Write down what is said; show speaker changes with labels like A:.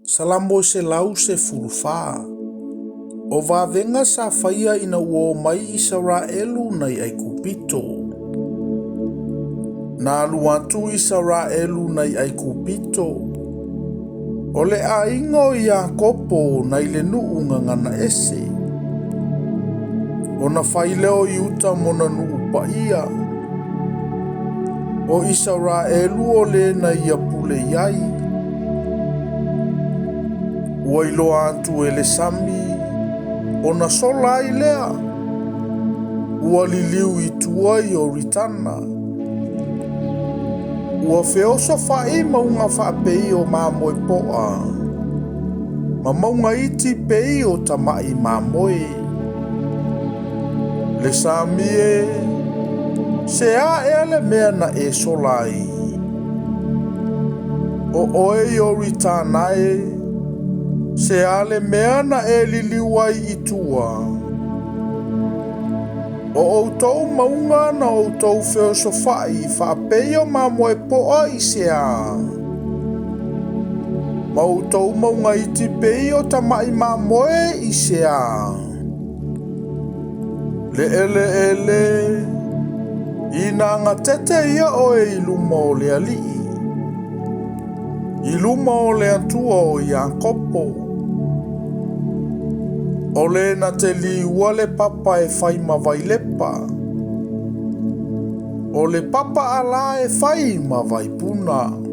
A: Salamo se lau se fulufā. O vavenga sa faia ina ua mai Israelu nai ai kupito. Na aluatu Israelu nai ai kupito. O le ainga o Iakopo nai le nuu ngangana ese. O na faileo iuta mona nuu paia. O Israelu o le na ia pule iai. Ua iloa atu ele sami, o na sola ai lea. Ua liliu i tuai o ritana. Ua feoso fai maunga whaapei o mamoe poa. Ma maunga iti pei o tamai mamoe. Le samie, se a ele mea na e solai. O oe o ritanae, se ale mea na e liliuai itua. O outou maunga na outou feo sofai whaapeo mamoe poa i se a. Ma outou maunga iti peo tamai mamoe i se a. Le ele, ina nga tete ia o e iluma o le alii. Iluma o le atua o Iakopo. O le na te liua le papa e fai mawai lepa. O le papa ala e fai mawai puna.